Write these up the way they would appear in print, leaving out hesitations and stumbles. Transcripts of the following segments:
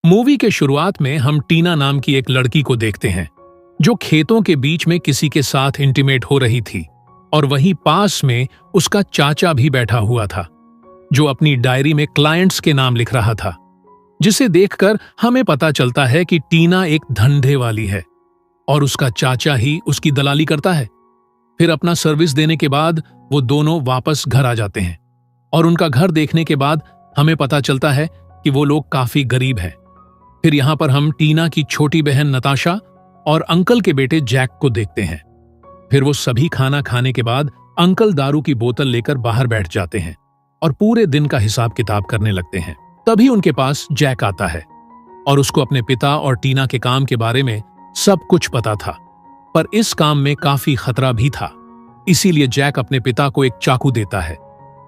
Movie के शुरुआत में हम टीना नाम की एक लड़की को देखते हैं जो खेतों के बीच में किसी के साथ इंटीमेट हो रही थी और वहीं पास में उसका चाचा भी बैठा हुआ था जो अपनी डायरी में क्लाइंट्स के नाम लिख रहा था, जिसे देखकर हमें पता चलता है कि टीना एक धंधे वाली है और उसका चाचा ही उसकी दलाली करता है। फिर अपना सर्विस देने के बाद वो दोनों वापस घर आ जाते हैं और उनका घर देखने के बाद हमें पता चलता है कि वो लोग काफी गरीब हैं। फिर यहां पर हम टीना की छोटी बहन नताशा और अंकल के बेटे जैक को देखते हैं। फिर वो सभी खाना खाने के बाद अंकल दारू की बोतल लेकर बाहर बैठ जाते हैं और पूरे दिन का हिसाब किताब करने लगते हैं। तभी उनके पास जैक आता है और उसको अपने पिता और टीना के काम के बारे में सब कुछ पता था, पर इस काम में काफी खतरा भी था। इसीलिए जैक अपने पिता को एक चाकू देता है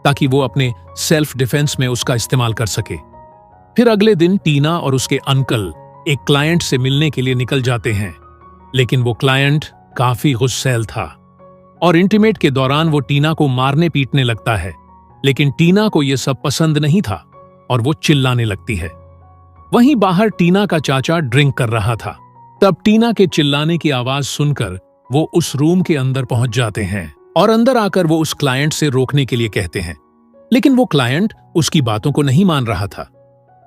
ताकि वो अपने सेल्फ डिफेंस में उसका इस्तेमाल कर सके। फिर अगले दिन टीना और उसके अंकल एक क्लाइंट से मिलने के लिए निकल जाते हैं, लेकिन वो क्लाइंट काफी गुस्सैल था और इंटीमेट के दौरान वो टीना को मारने पीटने लगता है, लेकिन टीना को यह सब पसंद नहीं था और वो चिल्लाने लगती है। वहीं बाहर टीना का चाचा ड्रिंक कर रहा था। तब टीना के चिल्लाने की आवाज सुनकर वो उस रूम के अंदर पहुंच जाते हैं और अंदर आकर वो उस क्लाइंट से रोकने के लिए कहते हैं, लेकिन वो क्लाइंट उसकी बातों को नहीं मान रहा था।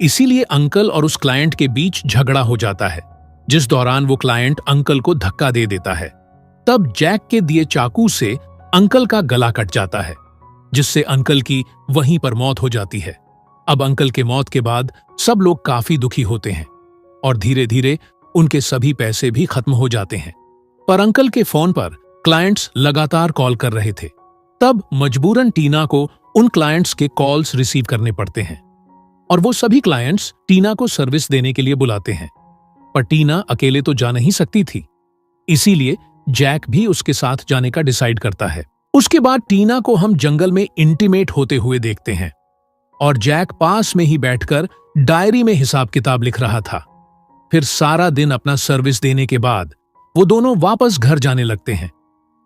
इसीलिए अंकल और उस क्लाइंट के बीच झगड़ा हो जाता है, जिस दौरान वो क्लाइंट अंकल को धक्का दे देता है। तब जैक के दिए चाकू से अंकल का गला कट जाता है, जिससे अंकल की वहीं पर मौत हो जाती है। अब अंकल के मौत के बाद सब लोग काफी दुखी होते हैं और धीरे धीरे उनके सभी पैसे भी खत्म हो जाते हैं। पर अंकल के फोन पर क्लाइंट्स लगातार कॉल कर रहे थे। तब मजबूरन टीना को उन क्लाइंट्स के कॉल्स रिसीव करने पड़ते हैं और वो सभी क्लाइंट्स टीना को सर्विस देने के लिए बुलाते हैं, पर टीना अकेले तो जा नहीं सकती थी। इसीलिए जैक भी उसके साथ जाने का डिसाइड करता है। उसके बाद टीना को हम जंगल में इंटीमेट होते हुए देखते हैं और जैक पास में ही बैठकर डायरी में हिसाब किताब लिख रहा था। फिर सारा दिन अपना सर्विस देने के बाद वो दोनों वापस घर जाने लगते हैं,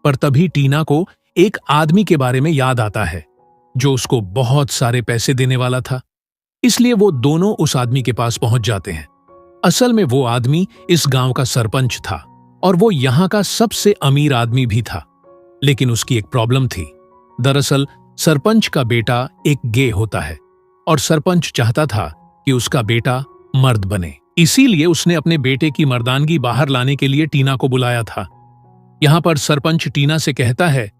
पर तभी टीना को एक आदमी के बारे में याद आता है जो उसको बहुत सारे पैसे देने वाला था। इसलिए वो दोनों उस आदमी के पास पहुंच जाते हैं। असल में वो आदमी इस गांव का सरपंच था और वो यहां का सबसे अमीर आदमी भी था, लेकिन उसकी एक प्रॉब्लम थी। दरअसल सरपंच का बेटा एक गे होता है और सरपंच चाहता था कि उसका बेटा मर्द बने। इसीलिए उसने अपने बेटे की मर्दानगी बाहर लाने के लिए टीना को बुलाया था। यहां पर सरपंच टीना से कहता है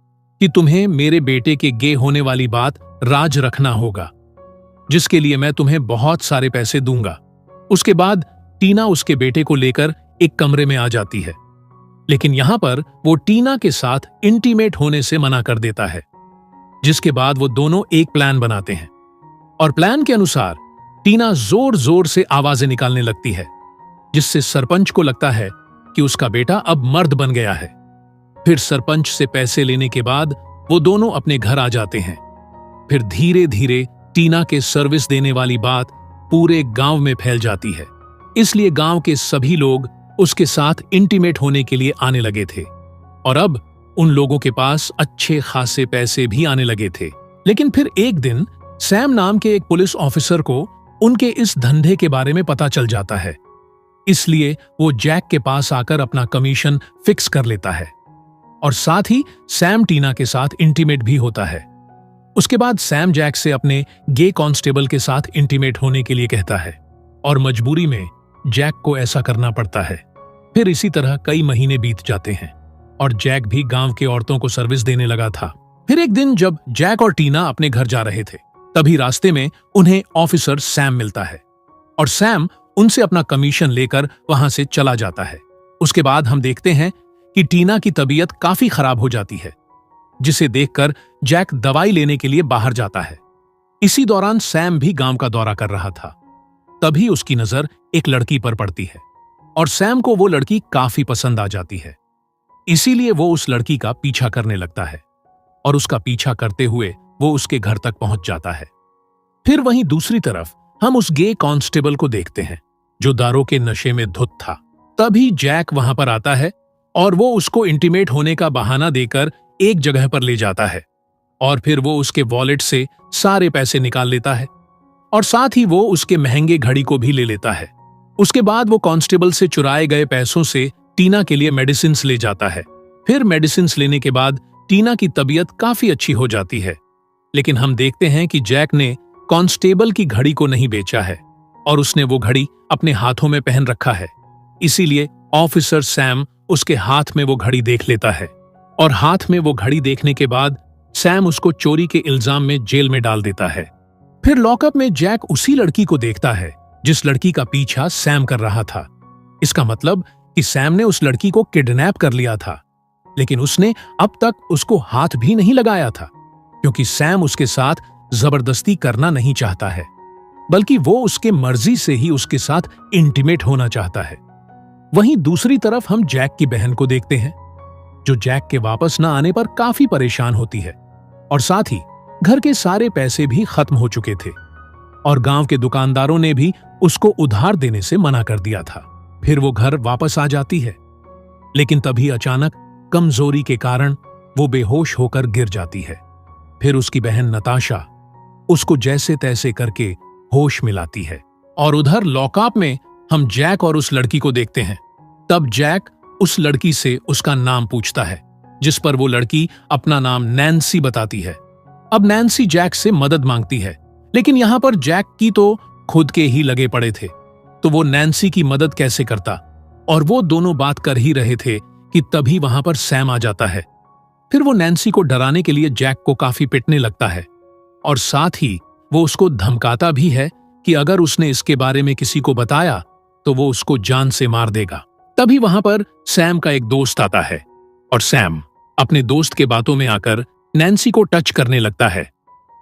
कि तुम्हें मेरे बेटे के गे होने वाली बात राज रखना होगा, जिसके लिए मैं तुम्हें बहुत सारे पैसे दूंगा। उसके बाद टीना उसके बेटे को लेकर एक कमरे में आ जाती है, लेकिन यहां पर वो टीना के साथ इंटीमेट होने से मना कर देता है, जिसके बाद वो दोनों एक प्लान बनाते हैं और प्लान के अनुसार टीना जोर जोर से आवाजें निकालने लगती है, जिससे सरपंच को लगता है कि उसका बेटा अब मर्द बन गया है। फिर सरपंच से पैसे लेने के बाद वो दोनों अपने घर आ जाते हैं। फिर धीरे धीरे टीना के सर्विस देने वाली बात पूरे गांव में फैल जाती है, इसलिए गांव के सभी लोग उसके साथ इंटीमेट होने के लिए आने लगे थे और अब उन लोगों के पास अच्छे खासे पैसे भी आने लगे थे। लेकिन फिर एक दिन सैम नाम के एक पुलिस ऑफिसर को उनके इस धंधे के बारे में पता चल जाता है, इसलिए वो जैक के पास आकर अपना कमीशन फिक्स कर लेता है और साथ ही सैम टीना के साथ इंटीमेट भी होता है। उसके बाद सैम जैक से अपने गे कांस्टेबल के साथ इंटीमेट होने के लिए कहता है और मजबूरी में जैक को ऐसा करना पड़ता है। फिर इसी तरह कई महीने बीत जाते हैं और जैक भी गांव के औरतों को सर्विस देने लगा था। फिर एक दिन जब जैक और टीना अपने घर जा रहे थे, तभी रास्ते में उन्हें ऑफिसर सैम मिलता है और सैम उनसे अपना कमीशन लेकर वहां से चला जाता है। उसके बाद हम देखते हैं कि टीना की तबीयत काफी खराब हो जाती है, जिसे देखकर जैक दवाई लेने के लिए बाहर जाता है। इसी दौरान सैम भी गांव का दौरा कर रहा था। तभी उसकी नजर एक लड़की पर पड़ती है और सैम को वो लड़की काफी पसंद आ जाती है। इसीलिए वो उस लड़की का पीछा करने लगता है और उसका पीछा करते हुए वो उसके घर तक पहुंच जाता है। फिर वहीं दूसरी तरफ हम उस गे कांस्टेबल को देखते हैं जो दारू के नशे में धुत था। तभी जैक वहां पर आता है और वो उसको इंटीमेट होने का बहाना देकर एक जगह पर ले जाता है और फिर वो उसके वॉलेट से सारे पैसे निकाल लेता है और साथ ही वो उसके महंगे घड़ी को भी ले लेता है। उसके बाद वो कांस्टेबल से चुराए गए पैसों से टीना के लिए मेडिसिन्स ले जाता है। फिर मेडिसिन्स लेने के बाद टीना की तबीयत काफी अच्छी हो जाती है। लेकिन हम देखते हैं कि जैक ने कांस्टेबल की घड़ी को नहीं बेचा है और उसने वो घड़ी अपने हाथों में पहन रखा है। इसीलिए ऑफिसर सैम उसके हाथ में वो घड़ी देख लेता है और हाथ में वो घड़ी देखने के बाद सैम उसको चोरी के इल्जाम में जेल में डाल देता है। फिर लॉकअप में जैक उसी लड़की को देखता है जिस लड़की का पीछा सैम कर रहा था। इसका मतलब कि सैम ने उस लड़की को किडनैप कर लिया था, लेकिन उसने अब तक उसको हाथ भी नहीं लगाया था, क्योंकि सैम उसके साथ जबरदस्ती करना नहीं चाहता है, बल्कि वो उसके मर्जी से ही उसके साथ इंटीमेट होना चाहता है। वहीं दूसरी तरफ हम जैक की बहन को देखते हैं, जो जैक के वापस न आने पर काफी परेशान होती है और साथ ही घर के सारे पैसे भी खत्म हो चुके थे और गांव के दुकानदारों ने भी उसको उधार देने से मना कर दिया था। फिर वो घर वापस आ जाती है, लेकिन तभी अचानक कमजोरी के कारण वो बेहोश होकर गिर जाती है। फिर उसकी बहन नताशा उसको जैसे तैसे करके होश मिलाती है और उधर लॉकअप में हम जैक और उस लड़की को देखते हैं। तब जैक उस लड़की से उसका नाम पूछता है, जिस पर वो लड़की अपना नाम नैन्सी बताती है। अब नैन्सी जैक से मदद मांगती है, लेकिन यहां पर जैक की तो खुद के ही लगे पड़े थे, तो वो नैन्सी की मदद कैसे करता। और वो दोनों बात कर ही रहे थे कि तभी वहां पर सैम आ जाता है। फिर वो नैन्सी को डराने के लिए जैक को काफी पिटने लगता है और साथ ही वो उसको धमकाता भी है कि अगर उसने इसके बारे में किसी को बताया तो वो उसको जान से मार देगा। तभी वहां पर सैम का एक दोस्त आता है और सैम अपने दोस्त के बातों में आकर नैन्सी को टच करने लगता है,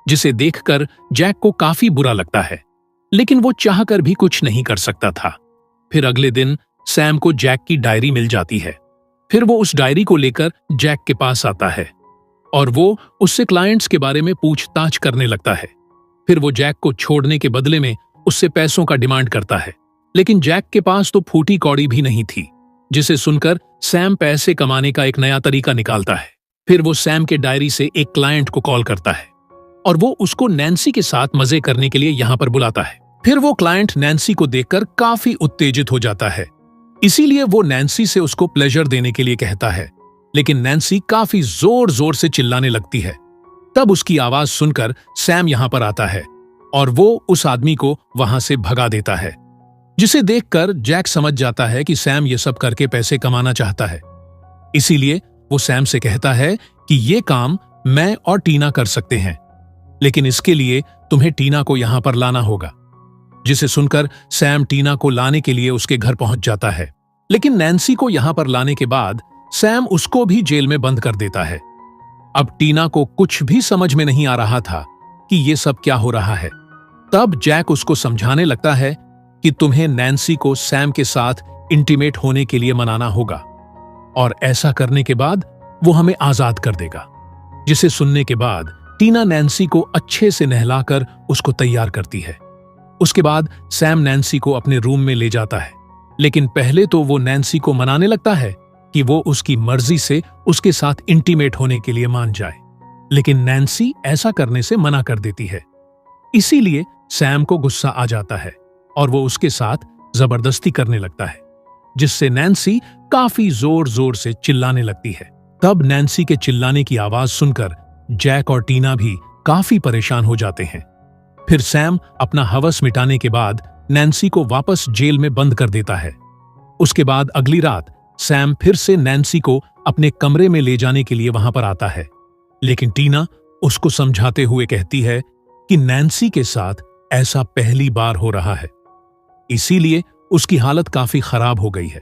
जिसे देखकर जैक को काफी बुरा लगता है, लेकिन वो चाहकर भी कुछ नहीं कर सकता था। फिर अगले दिन सैम को जैक की डायरी मिल जाती है। फिर वो उस डायरी को लेकर जैक के पास आता है और वो उससे क्लाइंट्स के बारे में पूछताछ करने लगता है। फिर वो जैक को छोड़ने के बदले में उससे पैसों का डिमांड करता है, लेकिन जैक के पास तो फूटी कौड़ी भी नहीं थी, जिसे सुनकर सैम पैसे कमाने का एक नया तरीका निकालता है। फिर वो सैम के डायरी से एक क्लाइंट को कॉल करता है और वो उसको नैन्सी के साथ मजे करने के लिए यहां पर बुलाता है। फिर वो क्लाइंट नैन्सी को देखकर काफी उत्तेजित हो जाता है, इसीलिए वो नैन्सी से उसको प्लेजर देने के लिए कहता है, लेकिन नैन्सी काफी जोर जोर से चिल्लाने लगती है। तब उसकी आवाज सुनकर सैम यहां पर आता है और वो उस आदमी को वहां से भगा देता है, जिसे देखकर जैक समझ जाता है कि सैम ये सब करके पैसे कमाना चाहता है। इसीलिए वो सैम से कहता है कि ये काम मैं और टीना कर सकते हैं, लेकिन इसके लिए तुम्हें टीना को यहां पर लाना होगा। जिसे सुनकर सैम टीना को लाने के लिए उसके घर पहुंच जाता है, लेकिन नैन्सी को यहां पर लाने के बाद सैम उसको भी जेल में बंद कर देता है। अब टीना को कुछ भी समझ में नहीं आ रहा था कि ये सब क्या हो रहा है। तब जैक उसको समझाने लगता है कि तुम्हें नैन्सी को सैम के साथ इंटीमेट होने के लिए मनाना होगा और ऐसा करने के बाद वो हमें आजाद कर देगा। जिसे सुनने के बाद टीना नैन्सी को अच्छे से नहलाकर उसको तैयार करती है। उसके बाद सैम नैन्सी को अपने रूम में ले जाता है, लेकिन पहले तो वो नैन्सी को मनाने लगता है कि वो उसकी मर्जी से उसके साथ इंटीमेट होने के लिए मान जाए, लेकिन नैन्सी ऐसा करने से मना कर देती है। इसीलिए सैम को गुस्सा आ जाता है और वो उसके साथ जबरदस्ती करने लगता है, जिससे नैन्सी काफी जोर जोर से चिल्लाने लगती है। तब नैन्सी के चिल्लाने की आवाज सुनकर जैक और टीना भी काफी परेशान हो जाते हैं। फिर सैम अपना हवस मिटाने के बाद नैन्सी को वापस जेल में बंद कर देता है। उसके बाद अगली रात सैम फिर से नैन्सी को अपने कमरे में ले जाने के लिए वहां पर आता है, लेकिन टीना उसको समझाते हुए कहती है कि नैन्सी के साथ ऐसा पहली बार हो रहा है, इसीलिए उसकी हालत काफी खराब हो गई है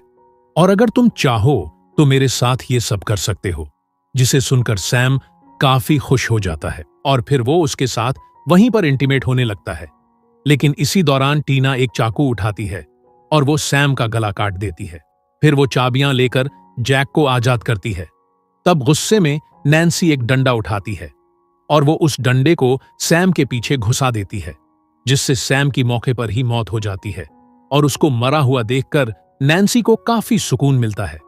और अगर तुम चाहो तो मेरे साथ ये सब कर सकते हो। जिसे सुनकर सैम काफी खुश हो जाता है और फिर वो उसके साथ वहीं पर इंटीमेट होने लगता है, लेकिन इसी दौरान टीना एक चाकू उठाती है और वो सैम का गला काट देती है। फिर वो चाबियां लेकर जैक को आजाद करती है। तब गुस्से में नैन्सी एक डंडा उठाती है और वो उस डंडे को सैम के पीछे घुसा देती है, जिससे सैम की मौके पर ही मौत हो जाती है और उसको मरा हुआ देखकर नैन्सी को काफी सुकून मिलता है।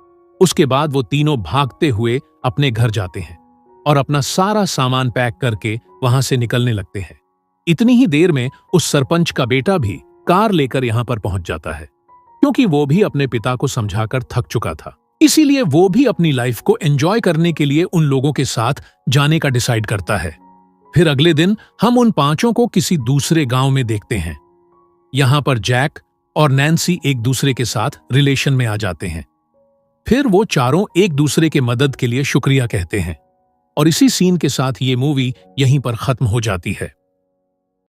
उसके बाद वो तीनों भागते हुए अपने घर जाते हैं और अपना सारा सामान पैक करके वहां से निकलने लगते हैं। इतनी ही देर में उस सरपंच का बेटा भी कार लेकर यहां पर पहुंच जाता है क्योंकि वो भी अपने पिता को समझाकर थक चुका था। इसीलिए वो भी अपनी लाइफ को एंजॉय करने के लिए उन लोगों के साथ जाने का डिसाइड करता है। फिर अगले दिन हम उन पांचों को किसी दूसरे गांव में देखते हैं। यहां पर जैक और नैन्सी एक दूसरे के साथ रिलेशन में आ जाते हैं। फिर वो चारों एक दूसरे के मदद के लिए शुक्रिया कहते हैं और इसी सीन के साथ ये मूवी यहीं पर खत्म हो जाती है।